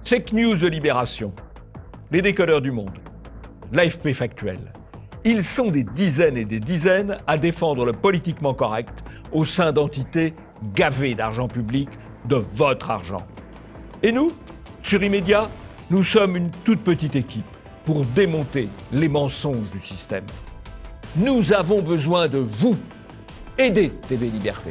Fake News de Libération, les décodeurs du monde, l'AFP Factuel. Ils sont des dizaines et des dizaines à défendre le politiquement correct au sein d'entités gavées d'argent public, de votre argent. Et nous, sur Immédiat, nous sommes une toute petite équipe pour démonter les mensonges du système. Nous avons besoin de vous. Aidez TV Liberté.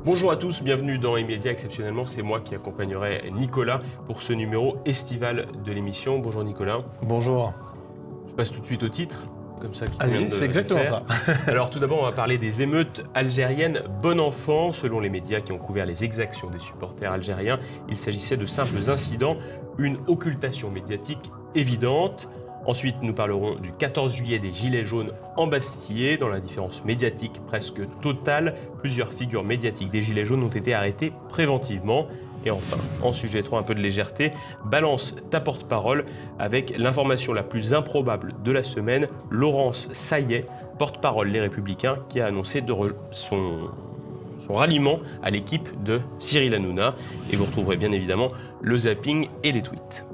Bonjour à tous, bienvenue dans Immédiat. Exceptionnellement, c'est moi qui accompagnerai Nicolas pour ce numéro estival de l'émission. Bonjour Nicolas. Bonjour. Je passe tout de suite au titre, comme ça. Allez, c'est exactement ça. Alors tout d'abord, on va parler des émeutes algériennes bon enfant. Selon les médias qui ont couvert les exactions des supporters algériens, il s'agissait de simples incidents, une occultation médiatique évidente. Ensuite, nous parlerons du 14 juillet des Gilets jaunes embastillés. Dans l'indifférence médiatique presque totale, plusieurs figures médiatiques des Gilets jaunes ont été arrêtées préventivement. Et enfin, en sujettant un peu de légèreté, balance ta porte-parole avec l'information la plus improbable de la semaine, Laurence Saillet, porte-parole Les Républicains, qui a annoncé son ralliement à l'équipe de Cyril Hanouna. Et vous retrouverez bien évidemment le zapping et les tweets.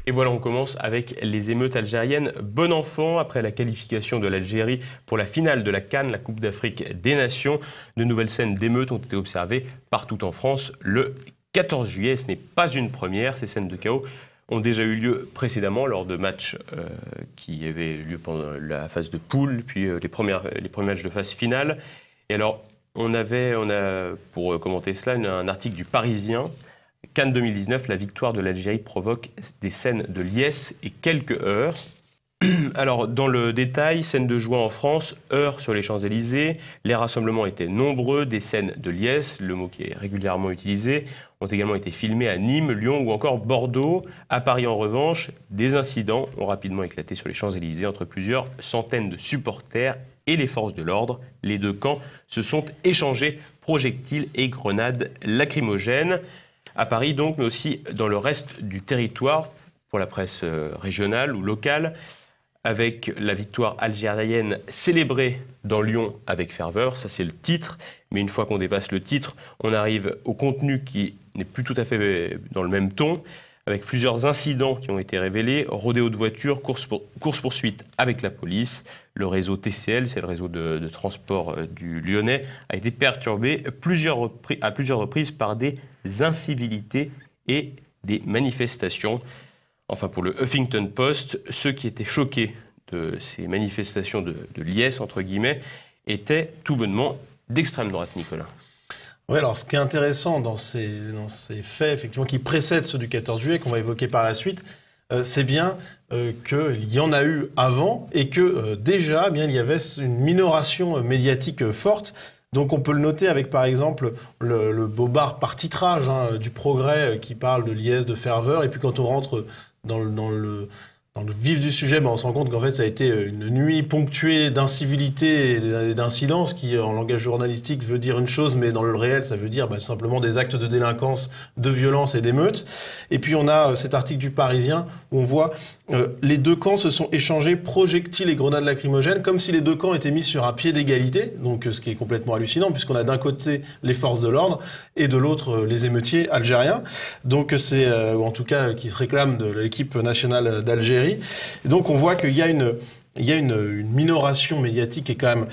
Et voilà, on commence avec les émeutes algériennes bon enfant. Après la qualification de l'Algérie pour la finale de la CAN, la Coupe d'Afrique des Nations, de nouvelles scènes d'émeutes ont été observées partout en France le 14 juillet. Ce n'est pas une première, ces scènes de chaos ont déjà eu lieu précédemment lors de matchs qui avaient lieu pendant la phase de poule, puis les premiers matchs de phase finale. Et alors, on a, pour commenter cela, un article du Parisien. Cannes 2019, la victoire de l'Algérie provoque des scènes de liesse et quelques heurts. Alors, dans le détail, scènes de joie en France, heurts sur les Champs-Élysées, les rassemblements étaient nombreux, des scènes de liesse, le mot qui est régulièrement utilisé, ont également été filmés à Nîmes, Lyon ou encore Bordeaux. À Paris, en revanche, des incidents ont rapidement éclaté sur les Champs-Élysées entre plusieurs centaines de supporters et les forces de l'ordre. Les deux camps se sont échangés projectiles et grenades lacrymogènes. À Paris donc, mais aussi dans le reste du territoire, pour la presse régionale ou locale, avec la victoire algérienne célébrée dans Lyon avec ferveur, ça c'est le titre, mais une fois qu'on dépasse le titre, on arrive au contenu qui n'est plus tout à fait dans le même ton, avec plusieurs incidents qui ont été révélés, rodéo de voitures, course-poursuite avec la police, le réseau TCL, c'est le réseau de transport du Lyonnais, a été perturbé à plusieurs reprises par des incivilités et des manifestations. Enfin, pour le Huffington Post, ceux qui étaient choqués de ces manifestations de liesse, entre guillemets, étaient tout bonnement d'extrême droite, Nicolas. Oui, alors ce qui est intéressant dans ces faits effectivement, qui précèdent ceux du 14 juillet, qu'on va évoquer par la suite, c'est bien qu'il y en a eu avant et que déjà, bien, il y avait une minoration médiatique forte. Donc on peut le noter avec par exemple le bobard par titrage du Progrès qui parle de liesse, de ferveur. Et puis quand on rentre dans le vif du sujet, on se rend compte qu'en fait ça a été une nuit ponctuée d'incivilités et d'incidents, ce qui en langage journalistique veut dire une chose, mais dans le réel ça veut dire tout simplement des actes de délinquance, de violence et d'émeutes. Et puis on a cet article du Parisien où on voit les deux camps se sont échangés projectiles et grenades lacrymogènes, comme si les deux camps étaient mis sur un pied d'égalité, donc ce qui est complètement hallucinant, puisqu'on a d'un côté les forces de l'ordre et de l'autre les émeutiers algériens, donc c'est, ou en tout cas qui se réclament de l'équipe nationale d'Algérie. Et donc on voit qu'il y a une minoration médiatique qui est quand même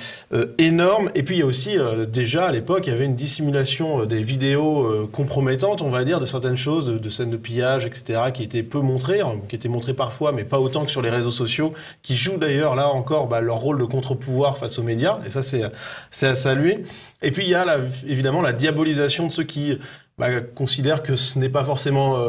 énorme. Et puis il y a aussi, déjà à l'époque, il y avait une dissimulation des vidéos compromettantes, on va dire, de certaines choses, de scènes de pillage, etc., qui étaient peu montrées, qui étaient montrées parfois, mais pas autant que sur les réseaux sociaux, qui jouent d'ailleurs là encore leur rôle de contre-pouvoir face aux médias. Et ça, c'est à saluer. Et puis il y a évidemment la diabolisation de ceux qui considèrent que ce n'est pas forcément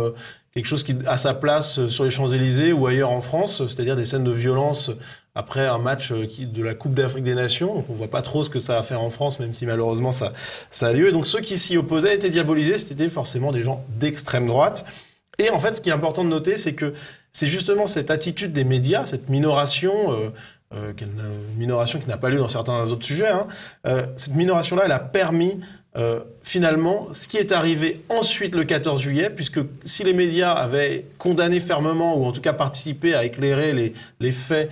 quelque chose qui a sa place sur les Champs-Élysées ou ailleurs en France, c'est-à-dire des scènes de violence après un match de la Coupe d'Afrique des Nations. Donc on ne voit pas trop ce que ça va faire en France, même si malheureusement ça a lieu. Et donc ceux qui s'y opposaient étaient diabolisés, c'était forcément des gens d'extrême droite. Et en fait, ce qui est important de noter, c'est que c'est justement cette attitude des médias, cette minoration, une minoration qui n'a pas lieu dans certains autres sujets, hein, cette minoration-là, elle a permis finalement ce qui est arrivé ensuite le 14 juillet, puisque si les médias avaient condamné fermement, ou en tout cas participé à éclairer les faits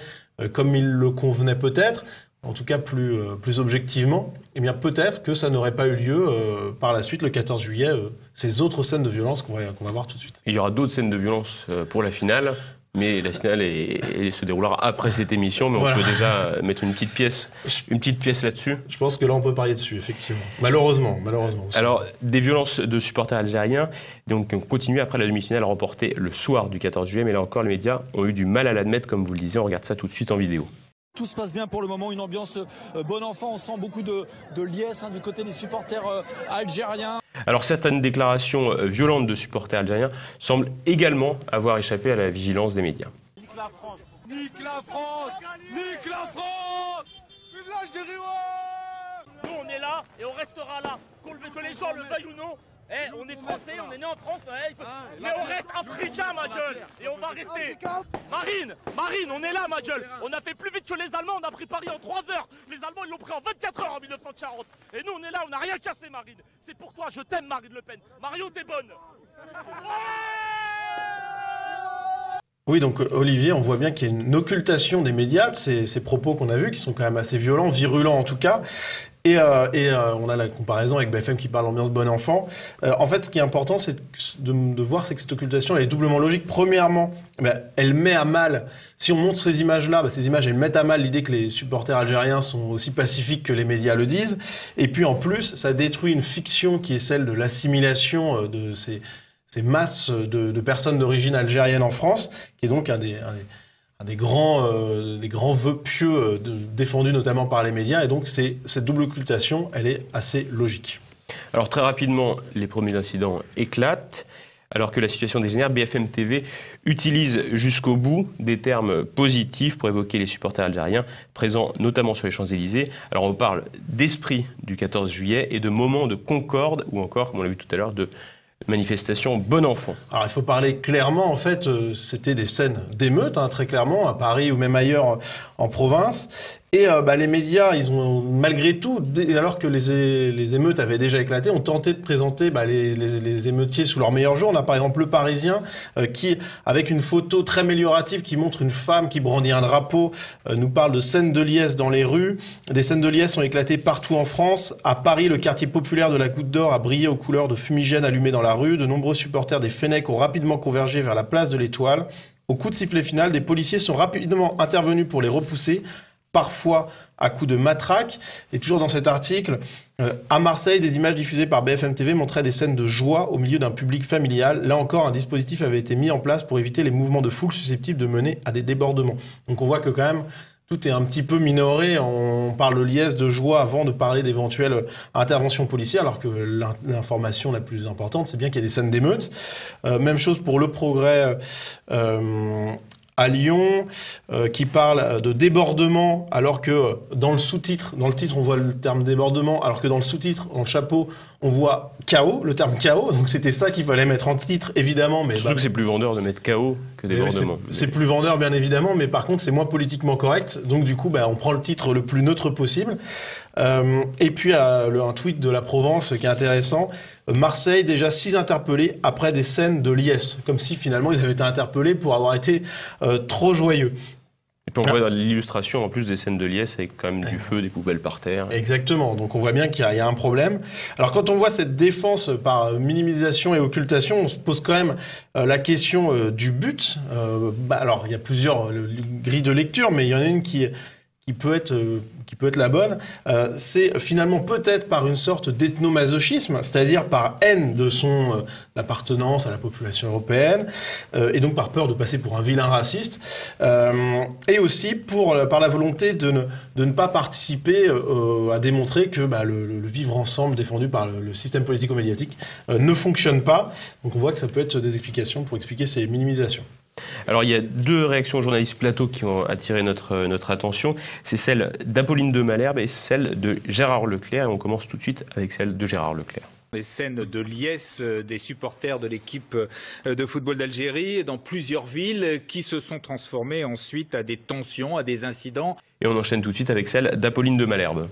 comme il le convenait peut-être, en tout cas plus objectivement, eh bien peut-être que ça n'aurait pas eu lieu par la suite, le 14 juillet, ces autres scènes de violence qu'on va voir tout de suite. Il y aura d'autres scènes de violence pour la finale, mais la finale se déroulera après cette émission, mais on peut déjà mettre une petite pièce là-dessus. Je pense que là, on peut parier dessus, effectivement. Malheureusement. Alors, des violences de supporters algériens, donc on continue après la demi-finale remportée le soir du 14 juillet, mais là encore, les médias ont eu du mal à l'admettre, comme vous le disiez. On regarde ça tout de suite en vidéo. Tout se passe bien pour le moment, une ambiance bon enfant, on sent beaucoup de liesse du côté des supporters algériens. Alors certaines déclarations violentes de supporters algériens semblent également avoir échappé à la vigilance des médias. Nique la France, nique la France, nique la France, vive l'Algérie, ouais. Nous on est là et on restera là, que les gens le veuillent ou non. On est français, on est né en France, mais on reste africain, ma gueule, et on va rester. Marine, on est là, ma gueule. On a fait plus vite que les Allemands, on a pris Paris en 3 heures. Les Allemands, ils l'ont pris en 24 heures en 1940. Et nous, on est là, on n'a rien cassé, Marine. C'est pour toi, je t'aime, Marine Le Pen. Marion, t'es bonne. Oui, donc Olivier, on voit bien qu'il y a une occultation des médias de ces propos qu'on a vus, qui sont quand même assez violents, virulents en tout cas. Et on a la comparaison avec BFM qui parle d'ambiance bon enfant. En fait, ce qui est important, c'est de voir c'est que cette occultation, elle est doublement logique. Premièrement, elle met à mal, si on montre ces images-là, ces images, elles mettent à mal l'idée que les supporters algériens sont aussi pacifiques que les médias le disent. Et puis en plus, ça détruit une fiction qui est celle de l'assimilation de ces masses de personnes d'origine algérienne en France, qui est donc un des grands vœux pieux défendus notamment par les médias. Et donc cette double occultation, elle est assez logique. Alors très rapidement, les premiers incidents éclatent. Alors que la situation dégénère, BFM TV utilise jusqu'au bout des termes positifs pour évoquer les supporters algériens présents notamment sur les Champs-Élysées. Alors on parle d'esprit du 14 juillet et de moments de concorde ou encore, comme on l'a vu tout à l'heure, de manifestation bon enfant. Alors il faut parler clairement, en fait, c'était des scènes d'émeutes, très clairement, à Paris ou même ailleurs en province. Et les médias, ils ont malgré tout, alors que les émeutes avaient déjà éclaté, ont tenté de présenter les émeutiers sous leur meilleur jour. On a par exemple Le Parisien qui, avec une photo très améliorative qui montre une femme qui brandit un drapeau, nous parle de scènes de liesse dans les rues. Des scènes de liesse ont éclaté partout en France. À Paris, le quartier populaire de la Goutte d'Or a brillé aux couleurs de fumigènes allumés dans la rue. De nombreux supporters des Fennecs ont rapidement convergé vers la place de l'Étoile. Au coup de sifflet final, des policiers sont rapidement intervenus pour les repousser, parfois à coups de matraque. Et toujours dans cet article, à Marseille, des images diffusées par BFM TV montraient des scènes de joie au milieu d'un public familial. Là encore, un dispositif avait été mis en place pour éviter les mouvements de foule susceptibles de mener à des débordements. Donc on voit que quand même, tout est un petit peu minoré. On parle de liesse, de joie avant de parler d'éventuelles interventions policières, alors que l'information la plus importante, c'est bien qu'il y a des scènes d'émeutes. Même chose pour Le Progrès à Lyon, qui parle de débordement, alors que dans le sous-titre, dans le titre, on voit le terme débordement, alors que dans le sous-titre, en chapeau, on voit chaos, le terme chaos. Donc c'était ça qu'il fallait mettre en titre, évidemment. Mais surtout que c'est plus vendeur de mettre chaos que débordement. C'est plus vendeur, bien évidemment, mais par contre, c'est moins politiquement correct. Donc du coup, on prend le titre le plus neutre possible. Et puis, un tweet de la Provence qui est intéressant. Marseille, déjà 6 interpellés après des scènes de liesse. Comme si finalement, ils avaient été interpellés pour avoir été trop joyeux. Et puis on voit dans l'illustration, en plus des scènes de liesse, avec quand même du feu, des poubelles par terre. Exactement, donc on voit bien qu'il y a un problème. Alors quand on voit cette défense par minimisation et occultation, on se pose quand même la question du but. Alors il y a plusieurs grilles de lecture, mais il y en a une qui peut être la bonne, c'est finalement peut-être par une sorte d'ethnomasochisme, c'est-à-dire par haine de son appartenance à la population européenne, et donc par peur de passer pour un vilain raciste, et aussi par la volonté de ne pas participer à démontrer que le vivre ensemble défendu par le système politico-médiatique ne fonctionne pas. Donc on voit que ça peut être des explications pour expliquer ces minimisations. Alors il y a 2 réactions aux journalistes plateau qui ont attiré notre attention. C'est celle d'Apolline de Malherbe et celle de Gérard Leclerc. Et on commence tout de suite avec celle de Gérard Leclerc. Les scènes de liesse des supporters de l'équipe de football d'Algérie dans plusieurs villes qui se sont transformées ensuite à des tensions, à des incidents. Et on enchaîne tout de suite avec celle d'Apolline de Malherbe.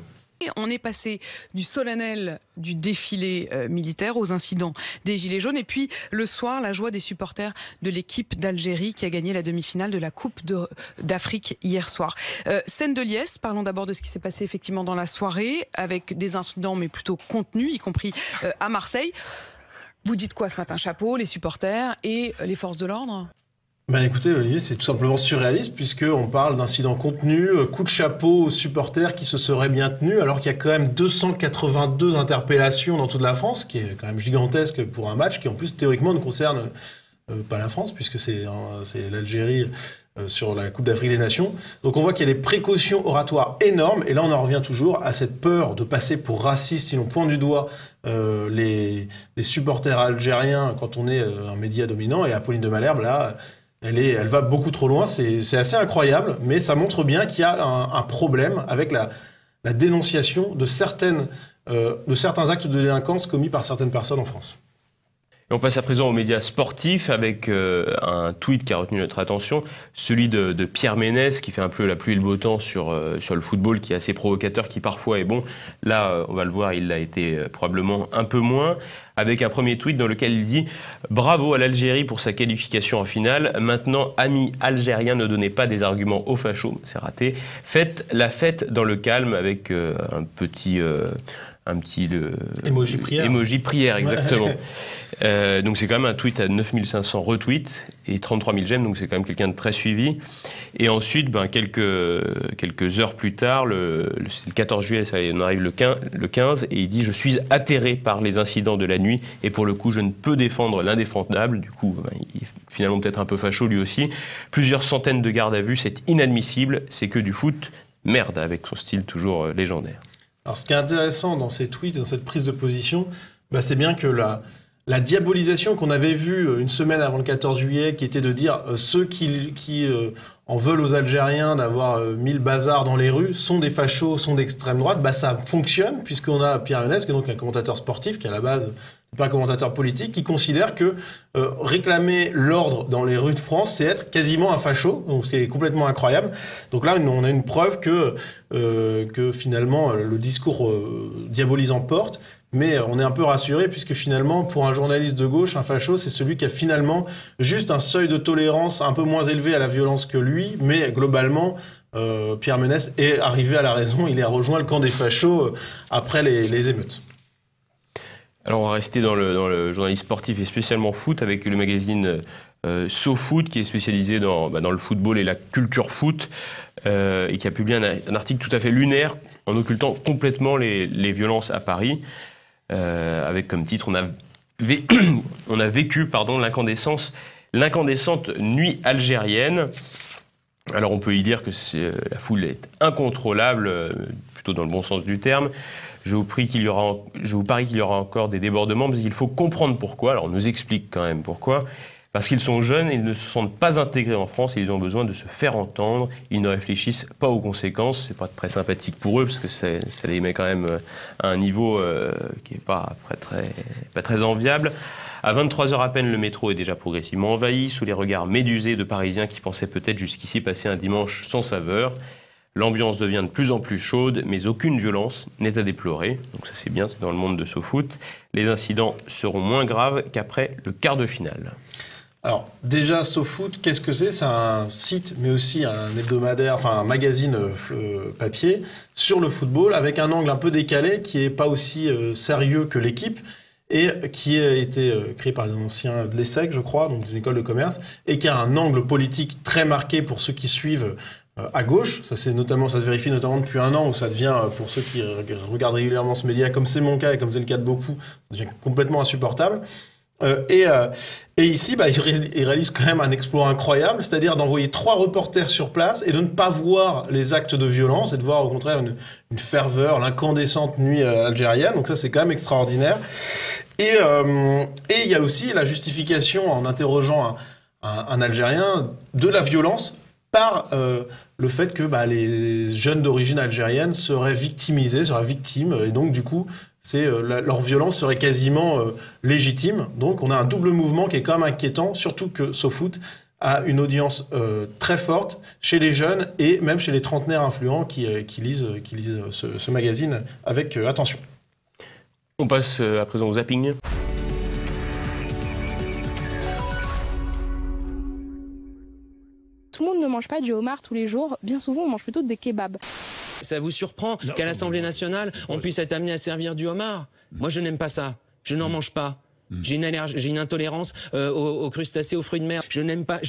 On est passé du solennel du défilé militaire aux incidents des Gilets jaunes. Et puis le soir, la joie des supporters de l'équipe d'Algérie qui a gagné la demi-finale de la Coupe d'Afrique hier soir. Scène de liesse, parlons d'abord de ce qui s'est passé effectivement dans la soirée, avec des incidents mais plutôt contenus, y compris à Marseille. Vous dites quoi ce matin? Chapeau, les supporters et les forces de l'ordre? Écoutez, Olivier, c'est tout simplement surréaliste puisqu'on parle d'incidents contenus, coup de chapeau aux supporters qui se seraient bien tenus, alors qu'il y a quand même 282 interpellations dans toute la France, qui est quand même gigantesque pour un match qui en plus théoriquement ne concerne pas la France puisque c'est l'Algérie sur la Coupe d'Afrique des Nations. Donc on voit qu'il y a des précautions oratoires énormes et là on en revient toujours à cette peur de passer pour raciste si l'on pointe du doigt les supporters algériens quand on est un média dominant. Et Apolline de Malherbe, là, elle va beaucoup trop loin, c'est assez incroyable, mais ça montre bien qu'il y a un problème avec la dénonciation de certains actes de délinquance commis par certaines personnes en France. Et on passe à présent aux médias sportifs avec un tweet qui a retenu notre attention, celui de Pierre Ménès qui fait un peu la pluie et le beau temps sur le football, qui est assez provocateur, qui parfois est bon. Là, on va le voir, il l'a été probablement un peu moins, avec un premier tweet dans lequel il dit « Bravo à l'Algérie pour sa qualification en finale. Maintenant, amis algériens, ne donnez pas des arguments aux fachos. » C'est raté. « Faites la fête dans le calme » avec un petit emoji prière. Emoji prière, exactement. Donc c'est quand même un tweet à 9500 retweets et 33 000 j'aime, donc c'est quand même quelqu'un de très suivi. Et ensuite, quelques heures plus tard, c'est le 14 juillet, ça, on arrive le 15, et il dit « Je suis atterré par les incidents de la nuit et pour le coup, je ne peux défendre l'indéfendable. » Du coup, il est finalement peut-être un peu facho lui aussi. Plusieurs centaines de gardes à vue, c'est inadmissible, c'est que du foot. Merde, avec son style toujours légendaire. Alors, ce qui est intéressant dans ces tweets, dans cette prise de position, c'est bien que la diabolisation qu'on avait vue une semaine avant le 14 juillet, qui était de dire ceux qui en veulent aux Algériens d'avoir mis le bazar dans les rues sont des fachos, sont d'extrême droite, ça fonctionne, puisqu'on a Pierre Ménès, qui est donc un commentateur sportif, qui à la base n'est pas un commentateur politique, qui considère que réclamer l'ordre dans les rues de France, c'est être quasiment un facho, donc ce qui est complètement incroyable. Donc là, on a une preuve que finalement, le discours diabolisant porte, mais on est un peu rassuré, puisque finalement, pour un journaliste de gauche, un facho, c'est celui qui a finalement juste un seuil de tolérance un peu moins élevé à la violence que lui, mais globalement, Pierre Ménès est arrivé à la raison, il a rejoint le camp des fachos après les émeutes. Alors on va rester dans le journalisme sportif et spécialement foot avec le magazine SoFoot qui est spécialisé dans le football et la culture foot et qui a publié un article tout à fait lunaire en occultant complètement les violences à Paris avec comme titre on a vécu l'incandescente nuit algérienne. Alors on peut y dire que la foule est incontrôlable, plutôt dans le bon sens du terme. Je vous parie qu'il y aura encore des débordements, mais il faut comprendre pourquoi. Alors on nous explique quand même pourquoi. Parce qu'ils sont jeunes et ils ne se sentent pas intégrés en France et ils ont besoin de se faire entendre. Ils ne réfléchissent pas aux conséquences. C'est pas très sympathique pour eux parce que ça les met quand même à un niveau qui n'est pas très enviable. À 23h à peine, le métro est déjà progressivement envahi sous les regards médusés de Parisiens qui pensaient peut-être jusqu'ici passer un dimanche sans saveur. L'ambiance devient de plus en plus chaude, mais aucune violence n'est à déplorer. Donc ça c'est bien, c'est dans le monde de SoFoot. Les incidents seront moins graves qu'après le quart de finale. Alors déjà, SoFoot, qu'est-ce que c'est? C'est un site, mais aussi un hebdomadaire, enfin un magazine papier sur le football, avec un angle un peu décalé, qui n'est pas aussi sérieux que l'équipe, et qui a été créé par des anciens de l'ESSEC, je crois, donc d'une école de commerce, et qui a un angle politique très marqué pour ceux qui suivent à gauche. Ça se vérifie notamment depuis un an, où ça devient, pour ceux qui regardent régulièrement ce média, comme c'est mon cas et comme c'est le cas de beaucoup, ça devient complètement insupportable. Et ici, il réalise quand même un exploit incroyable, c'est-à-dire d'envoyer 3 reporters sur place et de ne pas voir les actes de violence et de voir au contraire une ferveur, l'incandescente nuit algérienne. Donc ça, c'est quand même extraordinaire. Et il y a aussi la justification, en interrogeant un Algérien, de la violence par le fait que les jeunes d'origine algérienne seraient victimisés, seraient victimes, et donc du coup, leur violence serait quasiment légitime. Donc on a un double mouvement qui est quand même inquiétant, surtout que SoFoot a une audience très forte chez les jeunes et même chez les trentenaires influents qui lisent ce magazine avec attention. On passe à présent au zapping. Tout le monde ne mange pas du homard tous les jours. Bien souvent, on mange plutôt des kebabs. Ça vous surprend qu'à l'Assemblée nationale, on puisse être amené à servir du homard? Moi, je n'aime pas ça. Je n'en mange pas. J'ai une allergie, j'ai une intolérance aux crustacés, aux fruits de mer. Je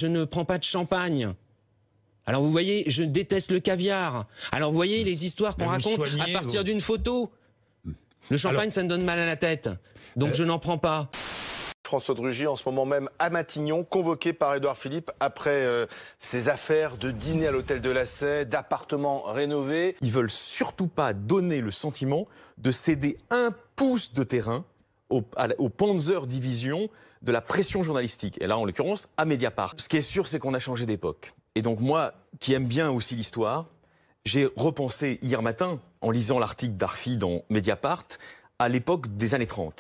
ne prends pas de champagne. Alors vous voyez, je déteste le caviar. Alors vous voyez les histoires qu'on raconte à partir d'une photo. Le champagne, ça me donne mal à la tête. Donc je n'en prends pas. François de Rugy, en ce moment même à Matignon, convoqué par Édouard Philippe après ces affaires de dîner à l'hôtel de la Sey, d'appartements rénovés. Ils veulent surtout pas donner le sentiment de céder un pouce de terrain au Panzer Division de la pression journalistique. Et là, en l'occurrence, à Mediapart. Ce qui est sûr, c'est qu'on a changé d'époque. Et donc moi, qui aime bien aussi l'histoire, j'ai repensé hier matin, en lisant l'article d'Arfi dans Mediapart, à l'époque des années 30.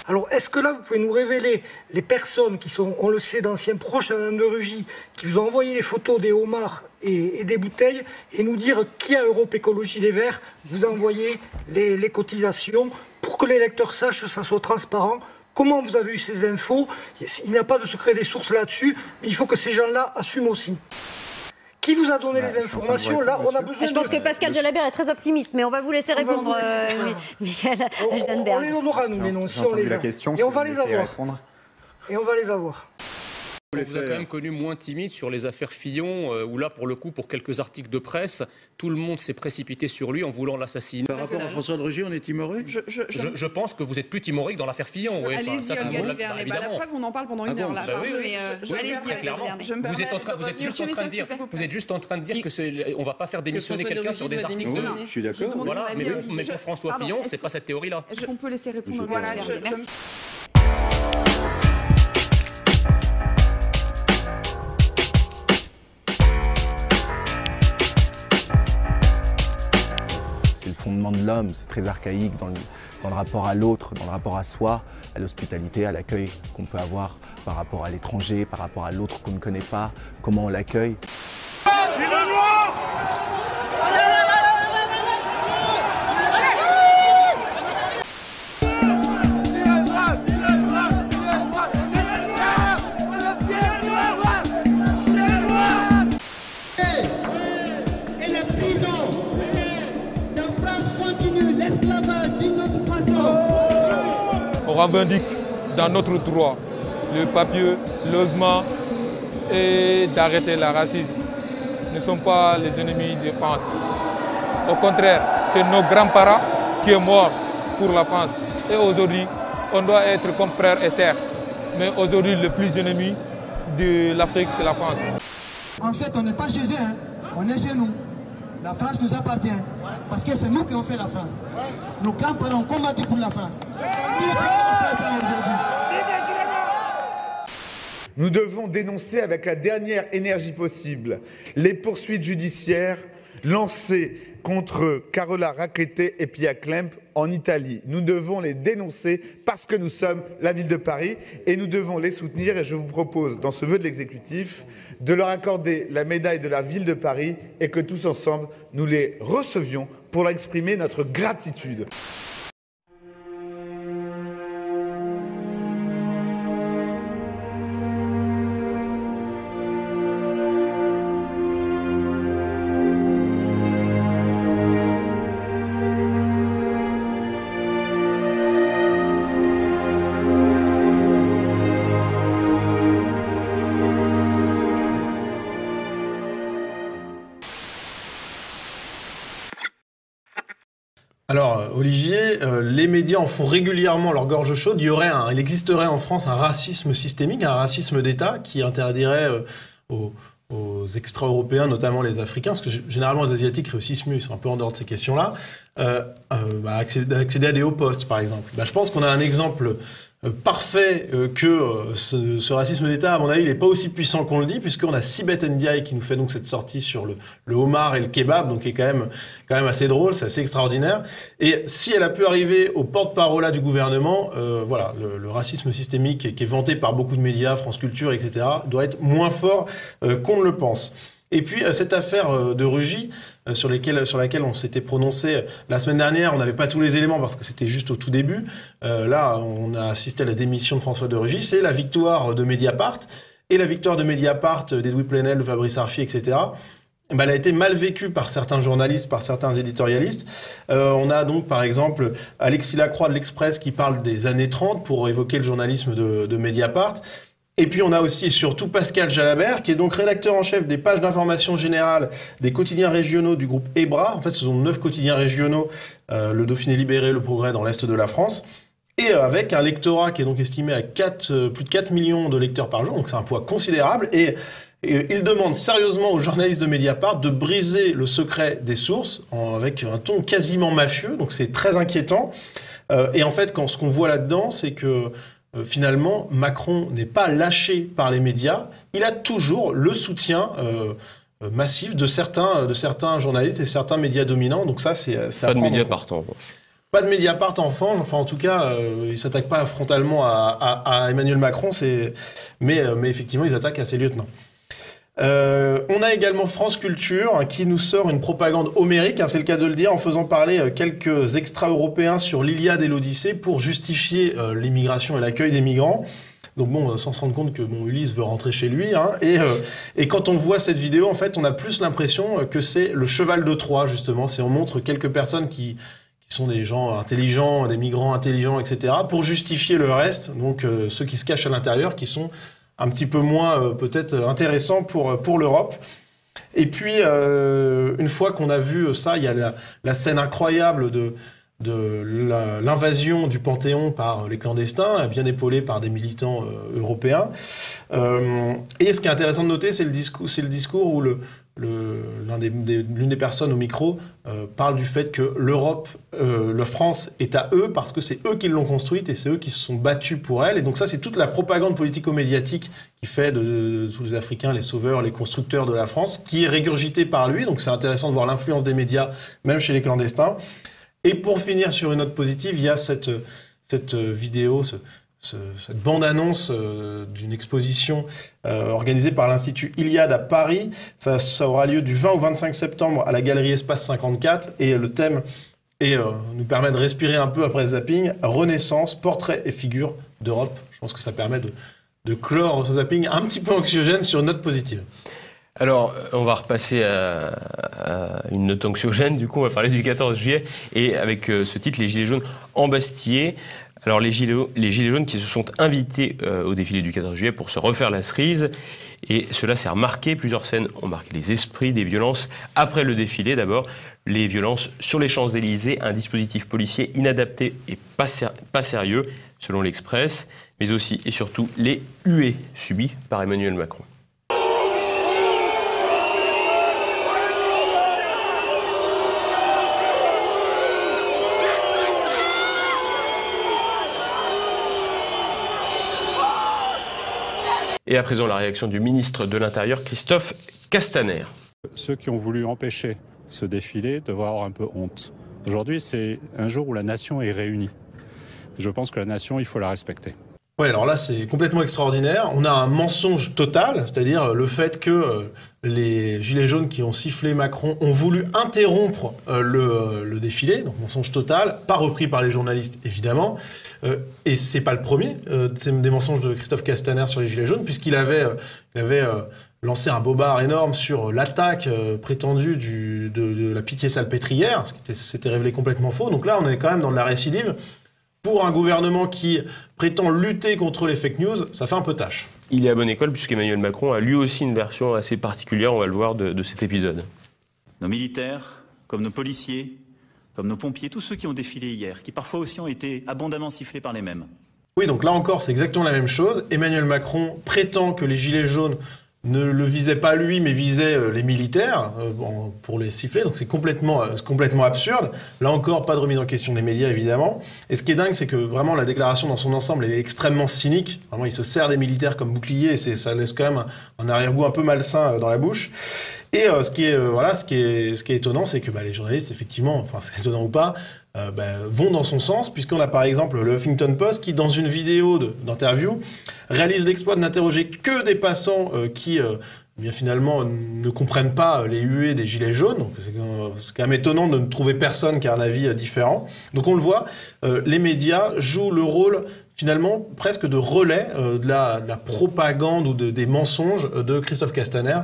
Alors, est-ce que là, vous pouvez nous révéler les personnes qui sont, on le sait, d'anciens proches de Mme de Rugy, qui vous ont envoyé les photos des homards et des bouteilles, et nous dire qui à Europe Écologie Les Verts vous a envoyé les cotisations, pour que les lecteurs sachent que ça soit transparent? Comment vous avez eu ces infos? Il n'y a pas de secret des sources là-dessus, mais il faut que ces gens-là assument aussi. Qui vous a donné les informations? Là, on a besoin. Je pense que Pascal Jalabert est très optimiste, mais on va vous laisser répondre, Michael Ajdansberg. On les donnera, nous, les noms, si on les a. Et on va les avoir. Et on va les avoir. On vous a quand même connu moins timide sur les affaires Fillon, où là, pour le coup, pour quelques articles de presse, tout le monde s'est précipité sur lui en voulant l'assassiner. Par rapport à François de Rugy, on est timoré? Je pense que vous êtes plus timoré que dans l'affaire Fillon. Oui. Allez-y, Olga Giverny. La preuve, on en parle pendant une heure là. Allez-y, Olga Giverny. Vous êtes juste en train de dire que on va pas faire démissionner quelqu'un sur des articles. Je suis d'accord. Voilà, mais pour François Fillon, c'est pas cette théorie-là. Est-ce qu'on peut laisser répondre Olga Giverny? Merci. C'est le fondement de l'homme, c'est très archaïque dans le rapport à l'autre, dans le rapport à soi, à l'hospitalité, à l'accueil qu'on peut avoir par rapport à l'étranger, par rapport à l'autre qu'on ne connaît pas, comment on l'accueille. On revendique dans notre droit le papier, logement et d'arrêter le racisme. Nous ne sommes pas les ennemis de France. Au contraire, c'est nos grands-parents qui sont morts pour la France. Et aujourd'hui, on doit être comme frères et sœurs. Mais aujourd'hui, le plus ennemi de l'Afrique, c'est la France. En fait, on n'est pas chez eux, hein. On est chez nous. La France nous appartient. Parce que c'est nous qui avons fait la France. Nos grands-parents ont combattu pour la France. Tout ce que la France a aujourd'hui. Nous devons dénoncer avec la dernière énergie possible les poursuites judiciaires lancées contre Carola Rackete et Pia Klemp en Italie. Nous devons les dénoncer parce que nous sommes la ville de Paris et nous devons les soutenir. Et je vous propose, dans ce vœu de l'exécutif, de leur accorder la médaille de la ville de Paris et que tous ensemble, nous les recevions pour leur exprimer notre gratitude. Alors, Olivier, les médias en font régulièrement leur gorge chaude. Il existerait en France un racisme systémique, un racisme d'État qui interdirait aux extra-européens, notamment les Africains, parce que généralement les Asiatiques réussissent mieux, ils sont un peu en dehors de ces questions-là, accéder à des hauts postes, par exemple. Je pense qu'on a un exemple parfait que ce racisme d'État, à mon avis, il n'est pas aussi puissant qu'on le dit, puisqu'on a Sibeth Ndiaye qui nous fait donc cette sortie sur le homard et le kebab, donc qui est quand même assez drôle, c'est assez extraordinaire. Et si elle a pu arriver au porte-parole du gouvernement, voilà, le racisme systémique qui est vanté par beaucoup de médias, France Culture, etc., doit être moins fort qu'on ne le pense. Et puis, cette affaire de Rugy, sur laquelle on s'était prononcé la semaine dernière, on n'avait pas tous les éléments parce que c'était juste au tout début. Là, on a assisté à la démission de François de Rugy. C'est la victoire de Mediapart. Et la victoire de Mediapart, d'Edoui Plenel, de Fabrice Arfi, etc., elle a été mal vécue par certains journalistes, par certains éditorialistes. On a donc, par exemple, Alexis Lacroix de l'Express qui parle des années 30 pour évoquer le journalisme de Mediapart. Et puis on a aussi et surtout Pascal Jalabert, qui est donc rédacteur en chef des pages d'information générale des quotidiens régionaux du groupe EBRA. En fait, ce sont 9 quotidiens régionaux, le Dauphiné Libéré, le Progrès dans l'Est de la France. Et avec un lectorat qui est donc estimé à plus de 4 millions de lecteurs par jour, donc c'est un poids considérable. Et il demande sérieusement aux journalistes de Mediapart de briser le secret des sources avec un ton quasiment mafieux, donc c'est très inquiétant. Et en fait, ce qu'on voit là-dedans, c'est que finalement, Macron n'est pas lâché par les médias. Il a toujours le soutien massif de certains journalistes et certains médias dominants. Donc ça, c'est pas de Mediapart en revanche. Pas de Mediapart en revanche. Enfin, en tout cas, ils ne s'attaquent pas frontalement à Emmanuel Macron. Mais effectivement, ils attaquent à ses lieutenants. On a également France Culture qui nous sort une propagande homérique, c'est le cas de le dire, en faisant parler quelques extra-européens sur l'Iliade et l'Odyssée pour justifier l'immigration et l'accueil des migrants. Donc bon, sans se rendre compte que Ulysse veut rentrer chez lui. Et quand on voit cette vidéo, en fait, on a plus l'impression que c'est le cheval de Troie, justement. On montre quelques personnes qui sont des gens intelligents, des migrants intelligents, etc., pour justifier le reste, donc ceux qui se cachent à l'intérieur, qui sont un petit peu moins peut-être intéressant pour l'Europe. Et puis, une fois qu'on a vu ça, il y a la scène incroyable de l'invasion du Panthéon par les clandestins, bien épaulés par des militants européens. Et ce qui est intéressant de noter, c'est le discours où l'une des personnes au micro parle du fait que la France est à eux parce que c'est eux qui l'ont construite et c'est eux qui se sont battus pour elle. Et donc ça, c'est toute la propagande politico-médiatique qui fait de tous les Africains les sauveurs, les constructeurs de la France, qui est régurgitée par lui. Donc c'est intéressant de voir l'influence des médias, même chez les clandestins. Et pour finir sur une note positive, il y a cette vidéo, cette bande-annonce d'une exposition organisée par l'Institut Iliade à Paris. Ça aura lieu du 20 au 25 septembre à la Galerie Espace 54. Et le thème nous permet de respirer un peu après le zapping. Renaissance, portraits et figures d'Europe. Je pense que ça permet de clore ce zapping un petit peu anxiogène sur une note positive. Alors, on va repasser à une note anxiogène. Du coup, on va parler du 14 juillet. Et avec ce titre, les Gilets jaunes embastillés. Alors, les Gilets jaunes qui se sont invités au défilé du 14 juillet pour se refaire la cerise. Et cela s'est remarqué. Plusieurs scènes ont marqué les esprits, des violences après le défilé. D'abord, les violences sur les Champs-Élysées, un dispositif policier inadapté et pas sérieux, selon l'Express. Mais aussi et surtout les huées subies par Emmanuel Macron. Et à présent, la réaction du ministre de l'Intérieur, Christophe Castaner. Ceux qui ont voulu empêcher ce défilé devraient avoir un peu honte. Aujourd'hui, c'est un jour où la nation est réunie. Je pense que la nation, il faut la respecter. Oui, alors là, c'est complètement extraordinaire. On a un mensonge total, c'est-à-dire le fait que les Gilets jaunes qui ont sifflé Macron ont voulu interrompre le défilé, donc mensonge total, pas repris par les journalistes, évidemment. Et c'est pas le premier, c'est des mensonges de Christophe Castaner sur les Gilets jaunes, puisqu'il avait lancé un bobard énorme sur l'attaque prétendue de la Pitié-Salpêtrière, ce qui s'était révélé complètement faux. Donc là, on est quand même dans de la récidive. Pour un gouvernement qui prétend lutter contre les fake news, ça fait un peu tâche. Il est à bonne école puisqu'Emmanuel Macron a lui aussi une version assez particulière, on va le voir, de cet épisode. Nos militaires, comme nos policiers, comme nos pompiers, tous ceux qui ont défilé hier, qui parfois aussi ont été abondamment sifflés par les mêmes. Oui, donc là encore, c'est exactement la même chose. Emmanuel Macron prétend que les Gilets jaunes ne le visait pas lui, mais visait les militaires pour les siffler. Donc c'est complètement absurde. Là encore, pas de remise en question des médias, évidemment. Et ce qui est dingue, c'est que vraiment la déclaration dans son ensemble, elle est extrêmement cynique. Vraiment, il se sert des militaires comme bouclier et ça laisse quand même un arrière-goût un peu malsain dans la bouche. Et ce qui est étonnant, c'est que les journalistes, effectivement, enfin c'est étonnant ou pas, vont dans son sens, puisqu'on a par exemple le Huffington Post qui, dans une vidéo d'interview, réalise l'exploit de n'interroger que des passants qui, bien finalement, ne comprennent pas les huées des gilets jaunes. Donc c'est quand même étonnant de ne trouver personne qui a un avis différent. Donc on le voit, les médias jouent le rôle finalement presque de relais de la propagande ou des mensonges de Christophe Castaner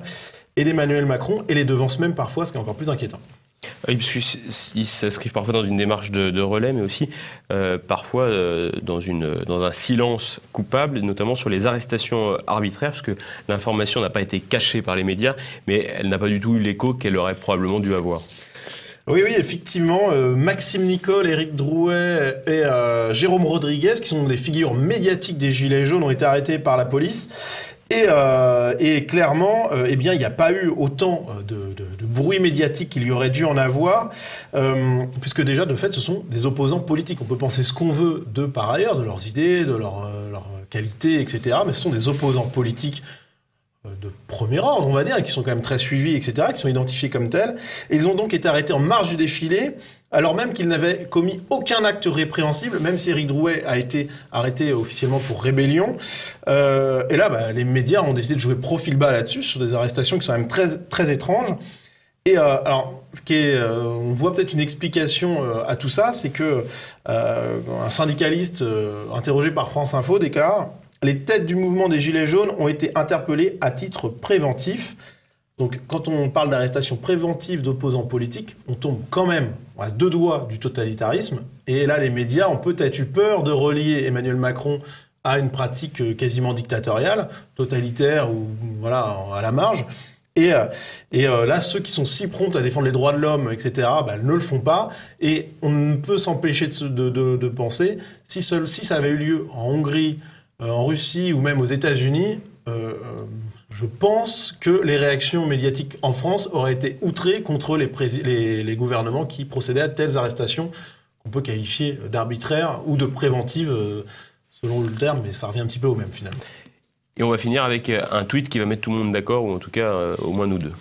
et d'Emmanuel Macron, et les devancent même parfois, ce qui est encore plus inquiétant. Oui, parce qu'ils s'inscrivent parfois dans une démarche de relais, mais aussi parfois dans un silence coupable, notamment sur les arrestations arbitraires, parce que l'information n'a pas été cachée par les médias, mais elle n'a pas du tout eu l'écho qu'elle aurait probablement dû avoir. Oui, effectivement, Maxime Nicole, Éric Drouet et Jérôme Rodriguez, qui sont des figures médiatiques des Gilets jaunes, ont été arrêtés par la police. Et clairement, il n'y a pas eu autant de bruit médiatique qu'il y aurait dû en avoir, puisque déjà, de fait, ce sont des opposants politiques. On peut penser ce qu'on veut d'eux par ailleurs, de leurs idées, de leur qualité, etc. Mais ce sont des opposants politiques de premier ordre, on va dire, et qui sont quand même très suivis, etc., qui sont identifiés comme tels. Et ils ont donc été arrêtés en marge du défilé, alors même qu'ils n'avaient commis aucun acte répréhensible, même si Éric Drouet a été arrêté officiellement pour rébellion. Et là, les médias ont décidé de jouer profil bas là-dessus, sur des arrestations qui sont quand même très, très étranges. Et alors, on voit peut-être une explication à tout ça, c'est que un syndicaliste interrogé par France Info déclare: les têtes du mouvement des Gilets jaunes ont été interpellées à titre préventif. Donc, quand on parle d'arrestation préventive d'opposants politiques, on tombe quand même à 2 doigts du totalitarisme. Et là, les médias ont peut-être eu peur de relier Emmanuel Macron à une pratique quasiment dictatoriale, totalitaire ou voilà, à la marge. Et là, ceux qui sont si prompts à défendre les droits de l'homme, etc., ne le font pas. Et on ne peut s'empêcher de penser, si ça avait eu lieu en Hongrie, en Russie ou même aux États-Unis, je pense que les réactions médiatiques en France auraient été outrées contre les gouvernements qui procédaient à telles arrestations qu'on peut qualifier d'arbitraires ou de préventives, selon le terme, mais ça revient un petit peu au même finalement. Et on va finir avec un tweet qui va mettre tout le monde d'accord, ou en tout cas au moins nous deux.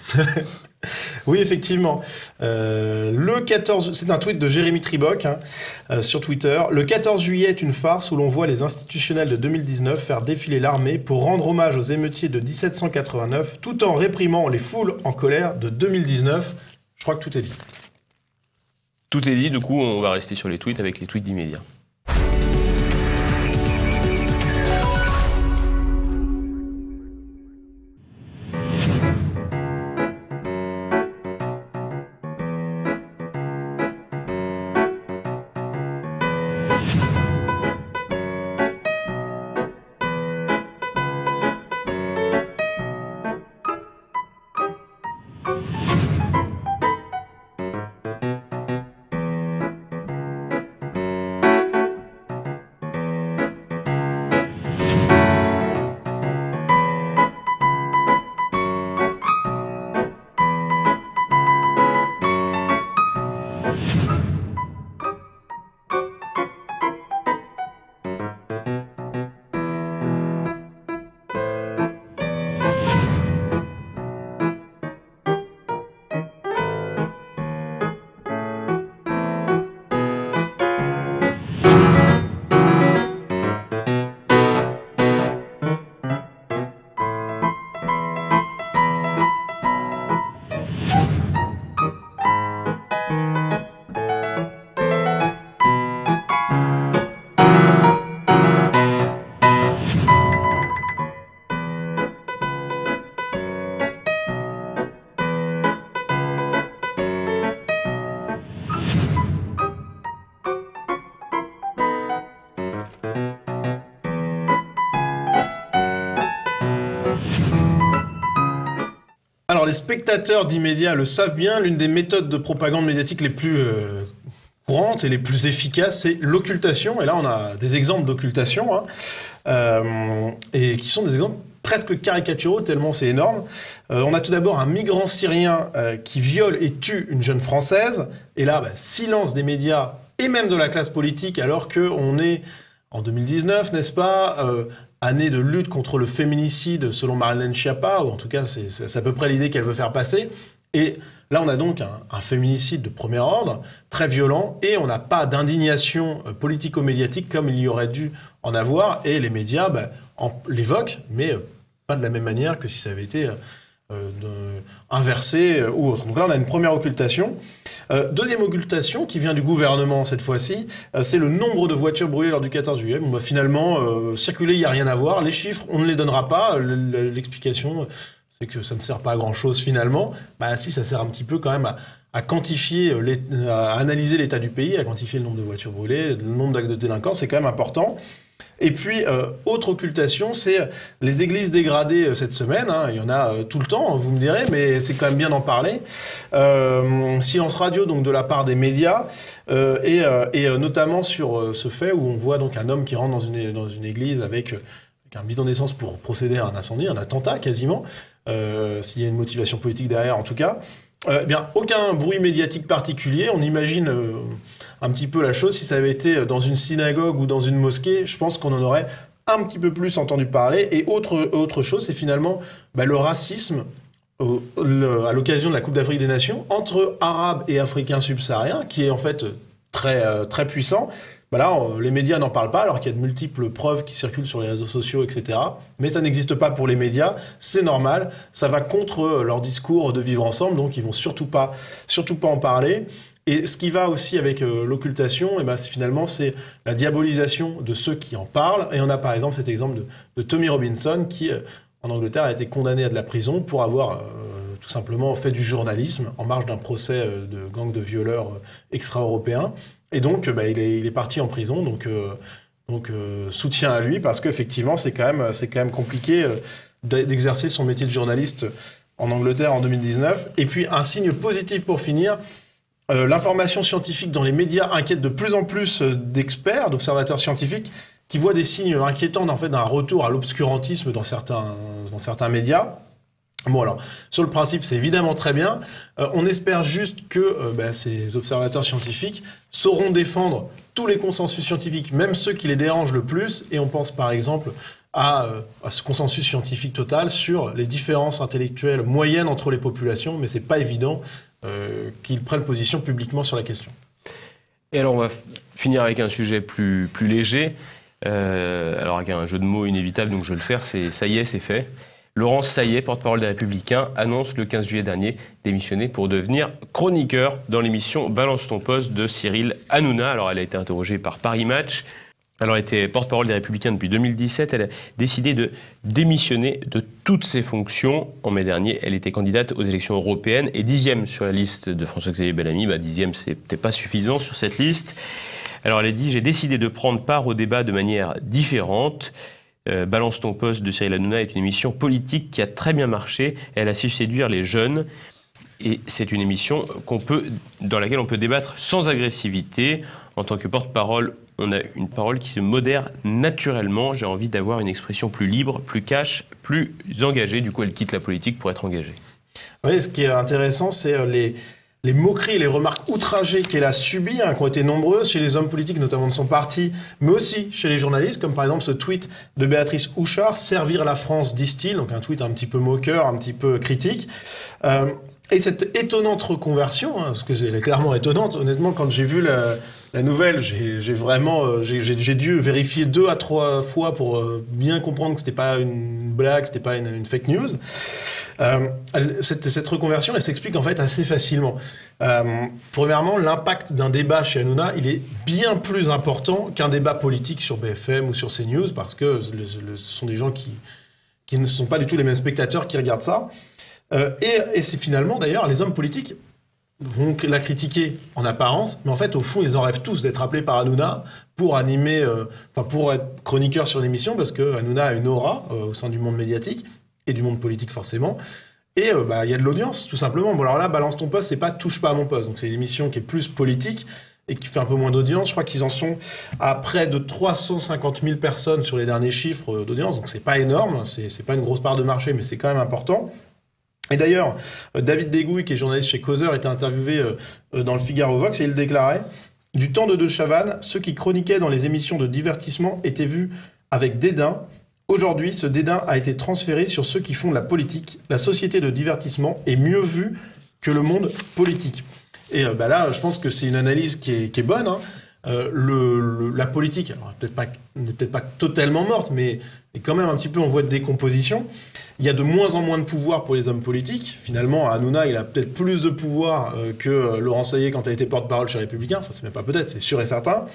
Oui, effectivement. C'est un tweet de Jérémy Triboc sur Twitter. Le 14 juillet est une farce où l'on voit les institutionnels de 2019 faire défiler l'armée pour rendre hommage aux émeutiers de 1789 tout en réprimant les foules en colère de 2019. Je crois que tout est dit. Tout est dit, du coup on va rester sur les tweets avec les tweets d'immédiat. Alors les spectateurs d'immédiat le savent bien, l'une des méthodes de propagande médiatique les plus courantes et les plus efficaces, c'est l'occultation. Et là, on a des exemples d'occultation, et qui sont des exemples presque caricaturaux, tellement c'est énorme. On a tout d'abord un migrant syrien qui viole et tue une jeune Française. Et là, silence des médias et même de la classe politique, alors qu'on est en 2019, n'est-ce pas, année de lutte contre le féminicide selon Marlène Schiappa, ou en tout cas c'est à peu près l'idée qu'elle veut faire passer. Et là, on a donc un féminicide de premier ordre, très violent, et on n'a pas d'indignation politico-médiatique comme il y aurait dû en avoir. Et les médias l'évoquent, mais pas de la même manière que si ça avait été inversé ou autre. Donc là, on a une première occultation. Deuxième occultation, qui vient du gouvernement cette fois-ci, c'est le nombre de voitures brûlées lors du 14 juillet. Bon, finalement, circuler, il n'y a rien à voir. Les chiffres, on ne les donnera pas. L'explication, c'est que ça ne sert pas à grand-chose finalement. Si, ça sert un petit peu quand même à quantifier, à analyser l'état du pays, à quantifier le nombre de voitures brûlées, le nombre d'actes de délinquance, c'est quand même important. Et puis, autre occultation, c'est les églises dégradées cette semaine. Il y en a tout le temps, vous me direz, mais c'est quand même bien d'en parler. Silence radio, donc de la part des médias, et notamment sur ce fait où on voit donc un homme qui rentre dans une église avec un bidon d'essence pour procéder à un incendie, un attentat quasiment, s'il y a une motivation politique derrière en tout cas. Aucun bruit médiatique particulier. On imagine un petit peu la chose. Si ça avait été dans une synagogue ou dans une mosquée, je pense qu'on en aurait un petit peu plus entendu parler. Et autre chose, c'est finalement le racisme à l'occasion de la Coupe d'Afrique des Nations entre Arabes et Africains subsahariens, qui est en fait très, très puissant. Là, les médias n'en parlent pas, alors qu'il y a de multiples preuves qui circulent sur les réseaux sociaux, etc. Mais ça n'existe pas pour les médias, c'est normal, ça va contre leur discours de vivre ensemble, donc ils vont surtout pas en parler. Et ce qui va aussi avec l'occultation, finalement, c'est la diabolisation de ceux qui en parlent. Et on a par exemple cet exemple de Tommy Robinson, qui, en Angleterre, a été condamné à de la prison pour avoir tout simplement fait du journalisme en marge d'un procès de gang de violeurs extra-européens. Et donc, il est parti en prison, donc soutien à lui, parce qu'effectivement, c'est quand même compliqué d'exercer son métier de journaliste en Angleterre en 2019. Et puis, un signe positif pour finir, l'information scientifique dans les médias inquiète de plus en plus d'experts, d'observateurs scientifiques, qui voient des signes inquiétants d'un retour à l'obscurantisme dans certains médias. Bon alors, sur le principe, c'est évidemment très bien. On espère juste que ces observateurs scientifiques sauront défendre tous les consensus scientifiques, même ceux qui les dérangent le plus. Et on pense par exemple à ce consensus scientifique total sur les différences intellectuelles moyennes entre les populations, mais c'est pas évident qu'ils prennent position publiquement sur la question. Et alors on va finir avec un sujet plus léger. Alors avec un jeu de mots inévitable, donc je vais le faire, ça y est, c'est fait. Laurence Saillet, porte-parole des Républicains, annonce le 15 juillet dernier démissionner pour devenir chroniqueur dans l'émission Balance ton poste de Cyril Hanouna. Alors elle a été interrogée par Paris Match. Alors elle était porte-parole des Républicains depuis 2017. Elle a décidé de démissionner de toutes ses fonctions. En mai dernier, elle était candidate aux élections européennes et 10e sur la liste de François-Xavier Bellamy. 10e, c'est peut-être pas suffisant sur cette liste. Alors elle a dit « J'ai décidé de prendre part au débat de manière différente ». Balance ton poste de Cyril Hanouna est une émission politique qui a très bien marché. Elle a su séduire les jeunes. Et c'est une émission dans laquelle on peut débattre sans agressivité. En tant que porte-parole, on a une parole qui se modère naturellement. J'ai envie d'avoir une expression plus libre, plus cash, plus engagée. Du coup, elle quitte la politique pour être engagée. Oui, ce qui est intéressant, c'est les moqueries et les remarques outragées qu'elle a subies, qui ont été nombreuses chez les hommes politiques, notamment de son parti, mais aussi chez les journalistes, comme par exemple ce tweet de Béatrice Houchard, « Servir la France, disent-ils », donc un tweet un petit peu moqueur, un petit peu critique. Et cette étonnante reconversion, parce que elle est clairement étonnante, honnêtement, quand j'ai vu la nouvelle, j'ai dû vérifier 2 à 3 fois pour bien comprendre que c'était pas une blague, c'était pas une fake news. Cette reconversion, elle s'explique en fait assez facilement. Premièrement, l'impact d'un débat chez Hanouna, il est bien plus important qu'un débat politique sur BFM ou sur CNews, parce que ce sont des gens qui ne sont pas du tout les mêmes spectateurs qui regardent ça. Et c'est finalement, d'ailleurs, les hommes politiques vont la critiquer en apparence, mais en fait, au fond, ils en rêvent tous d'être appelés par Hanouna pour animer, pour être chroniqueur sur l'émission, parce que Hanouna a une aura au sein du monde médiatique et du monde politique forcément. Et il y a de l'audience, tout simplement. Bon, alors là, Balance ton poste, c'est pas Touche pas à mon poste. Donc c'est une émission qui est plus politique. et qui fait un peu moins d'audience. Je crois qu'ils en sont à près de 350 000 personnes sur les derniers chiffres d'audience, donc c'est pas énorme, c'est pas une grosse part de marché, mais c'est quand même important. Et d'ailleurs, David Degouille, qui est journaliste chez Causeur, était interviewé dans le Figaro Vox et il déclarait « Du temps de Chavannes, ceux qui chroniquaient dans les émissions de divertissement étaient vus avec dédain. Aujourd'hui, ce dédain a été transféré sur ceux qui font de la politique. La société de divertissement est mieux vue que le monde politique. » Et là, je pense que c'est une analyse qui est bonne. Hein. La politique, alors n'est peut-être pas totalement morte, mais est quand même un petit peu en voie de décomposition. Il y a de moins en moins de pouvoir pour les hommes politiques. Finalement, Hanouna, il a peut-être plus de pouvoir que Laurent Saillet quand il a été porte-parole chez Républicains. Enfin, c'est même pas peut-être, c'est sûr et certain.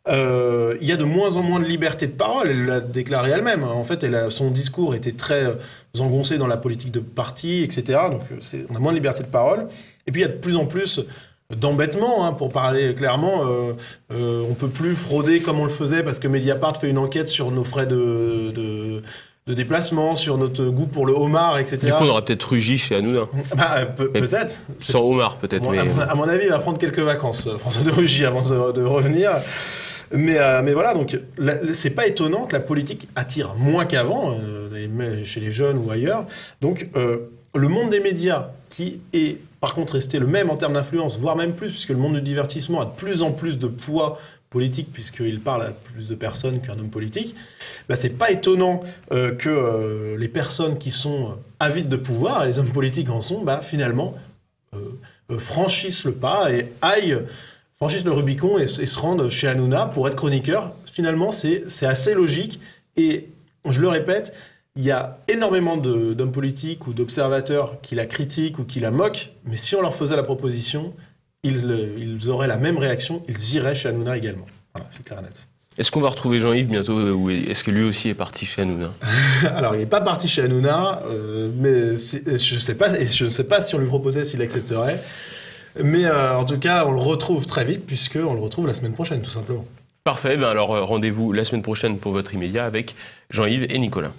Il y a de moins en moins de liberté de parole. Elle l'a déclaré elle-même. En fait, son discours était très engoncé dans la politique de parti, etc. Donc, on a moins de liberté de parole. Et puis, il y a de plus en plus d'embêtement, hein, pour parler clairement. On peut plus frauder comme on le faisait parce que Mediapart fait une enquête sur nos frais de déplacement, sur notre goût pour le homard, etc. Du coup, on aura peut-être rugi chez Hanouna. Peut-être. Sans homard, peut-être. À mon avis, il va prendre quelques vacances, François de Rugy, avant de revenir. Mais voilà, donc c'est pas étonnant que la politique attire moins qu'avant, chez les jeunes ou ailleurs. Donc le monde des médias, qui est par contre resté le même en termes d'influence, voire même plus, puisque le monde du divertissement a de plus en plus de poids politique, puisqu'il parle à plus de personnes qu'un homme politique, c'est pas étonnant que les personnes qui sont avides de pouvoir, et les hommes politiques en sont, finalement franchissent le pas et franchissent le Rubicon et se rendent chez Hanouna pour être chroniqueur. Finalement, c'est assez logique. Et je le répète, il y a énormément d'hommes politiques ou d'observateurs qui la critiquent ou qui la moquent, mais si on leur faisait la proposition, ils auraient la même réaction, ils iraient chez Hanouna également. Voilà, c'est clair et net. Est-ce qu'on va retrouver Jean-Yves bientôt, ou est-ce que lui aussi est parti chez Hanouna? Alors, il n'est pas parti chez Hanouna, mais je ne sais pas si on lui proposait s'il accepterait. Mais en tout cas, on le retrouve très vite, puisqu'on le retrouve la semaine prochaine, tout simplement. Parfait, alors rendez-vous la semaine prochaine pour votre immédiat avec Jean-Yves et Nicolas.